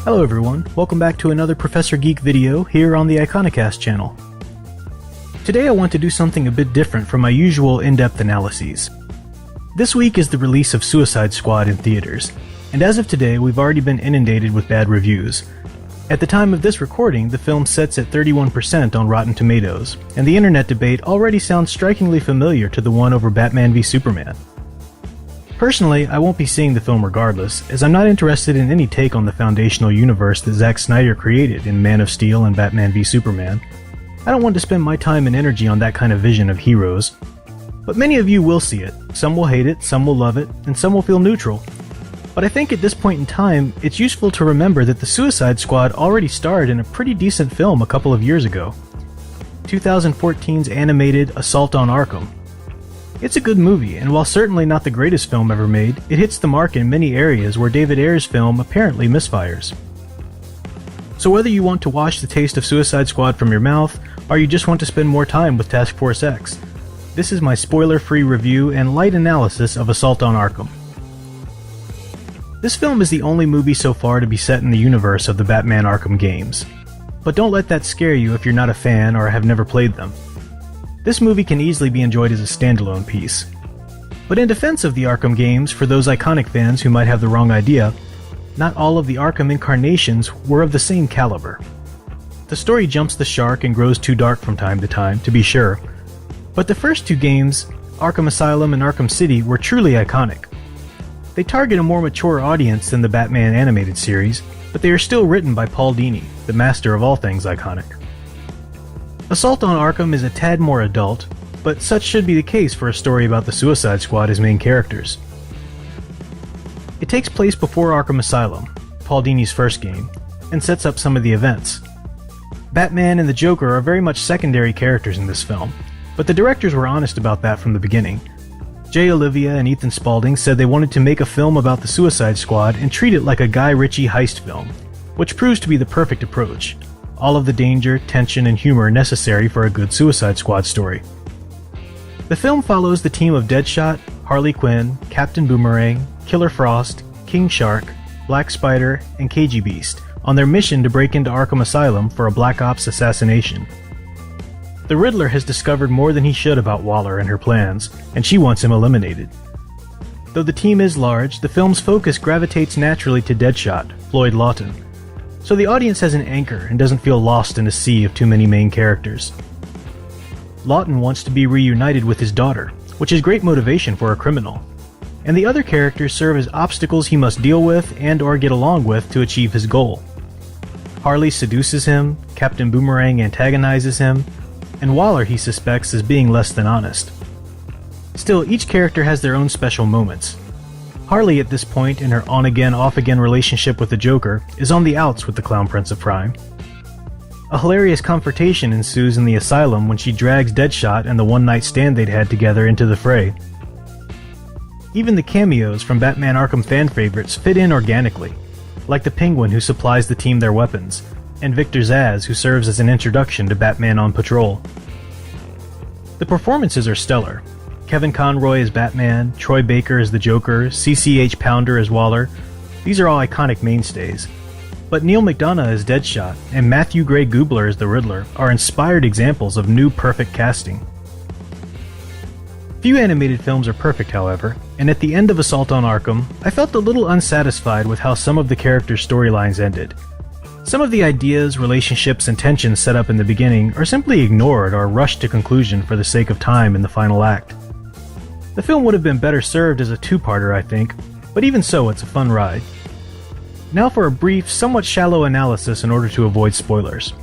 Hello everyone, welcome back to another Professor Geek video here on the Iconicast channel. Today I want to do something a bit different from my usual in-depth analyses. This week is the release of Suicide Squad in theaters, and as of today we've already been inundated with bad reviews. At the time of this recording, the film sits at 31% on Rotten Tomatoes, and the internet debate already sounds strikingly familiar to the one over Batman v Superman. Personally, I won't be seeing the film regardless, as I'm not interested in any take on the foundational universe that Zack Snyder created in Man of Steel and Batman v Superman. I don't want to spend my time and energy on that kind of vision of heroes. But many of you will see it, some will hate it, some will love it, and some will feel neutral. But I think at this point in time, it's useful to remember that the Suicide Squad already starred in a pretty decent film a couple of years ago. 2014's animated Assault on Arkham. It's a good movie, and while certainly not the greatest film ever made, it hits the mark in many areas where David Ayer's film apparently misfires. So whether you want to wash the taste of Suicide Squad from your mouth, or you just want to spend more time with Task Force X, this is my spoiler-free review and light analysis of Assault on Arkham. This film is the only movie so far to be set in the universe of the Batman Arkham Games. But don't let that scare you if you're not a fan or have never played them. This movie can easily be enjoyed as a standalone piece. But in defense of the Arkham games, for those iconic fans who might have the wrong idea, not all of the Arkham incarnations were of the same caliber. The story jumps the shark and grows too dark from time to time, to be sure, but the first two games, Arkham Asylum and Arkham City, were truly iconic. They target a more mature audience than the Batman animated series, but they are still written by Paul Dini, the master of all things iconic. Assault on Arkham is a tad more adult, but such should be the case for a story about the Suicide Squad as main characters. It takes place before Arkham Asylum, Paul Dini's first game, and sets up some of the events. Batman and the Joker are very much secondary characters in this film, but the directors were honest about that from the beginning. Jay Olivia and Ethan Spalding said they wanted to make a film about the Suicide Squad and treat it like a Guy Ritchie heist film, which proves to be the perfect approach. All of the danger, tension, and humor necessary for a good Suicide Squad story. The film follows the team of Deadshot, Harley Quinn, Captain Boomerang, Killer Frost, King Shark, Black Spider, and KG Beast on their mission to break into Arkham Asylum for a Black Ops assassination. The Riddler has discovered more than he should about Waller and her plans, and she wants him eliminated. Though the team is large, the film's focus gravitates naturally to Deadshot, Floyd Lawton, so the audience has an anchor and doesn't feel lost in a sea of too many main characters. Lawton wants to be reunited with his daughter, which is great motivation for a criminal, and the other characters serve as obstacles he must deal with and/or get along with to achieve his goal. Harley seduces him, Captain Boomerang antagonizes him, and Waller he suspects as being less than honest. Still, each character has their own special moments. Harley at this point in her on-again, off-again relationship with the Joker is on the outs with the Clown Prince of Crime. A hilarious confrontation ensues in the asylum when she drags Deadshot and the one-night stand they'd had together into the fray. Even the cameos from Batman Arkham fan favorites fit in organically, like the Penguin who supplies the team their weapons, and Victor Zsasz who serves as an introduction to Batman on patrol. The performances are stellar. Kevin Conroy as Batman, Troy Baker as the Joker, CCH Pounder as Waller. These are all iconic mainstays. But Neil McDonough as Deadshot and Matthew Gray Gubler as the Riddler are inspired examples of new perfect casting. Few animated films are perfect, however, and at the end of Assault on Arkham, I felt a little unsatisfied with how some of the characters' storylines ended. Some of the ideas, relationships, and tensions set up in the beginning are simply ignored or rushed to conclusion for the sake of time in the final act. The film would have been better served as a two-parter, I think, but even so, it's a fun ride. Now for a brief, somewhat shallow analysis in order to avoid spoilers.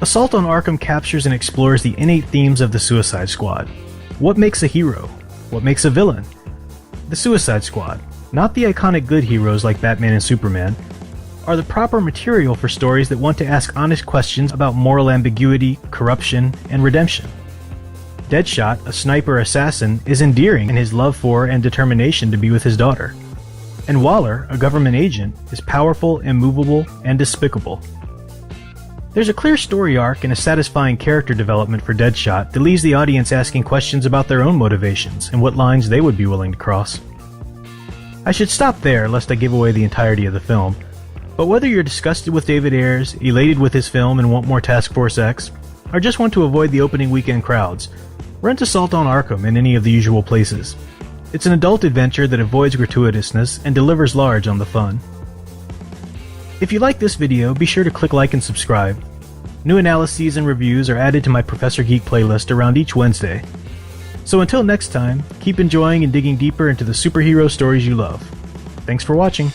Assault on Arkham captures and explores the innate themes of the Suicide Squad. What makes a hero? What makes a villain? The Suicide Squad, not the iconic good heroes like Batman and Superman, are the proper material for stories that want to ask honest questions about moral ambiguity, corruption, and redemption. Deadshot, a sniper assassin, is endearing in his love for and determination to be with his daughter. And Waller, a government agent, is powerful, immovable, and despicable. There's a clear story arc and a satisfying character development for Deadshot that leaves the audience asking questions about their own motivations and what lines they would be willing to cross. I should stop there lest I give away the entirety of the film, But whether you're disgusted with David Ayers, elated with his film and want more Task Force X, or just want to avoid the opening weekend crowds, rent Assault on Arkham in any of the usual places. It's an adult adventure that avoids gratuitousness and delivers large on the fun. If you like this video, be sure to click like and subscribe. New analyses and reviews are added to my Professor Geek playlist around each Wednesday. So until next time, keep enjoying and digging deeper into the superhero stories you love. Thanks for watching.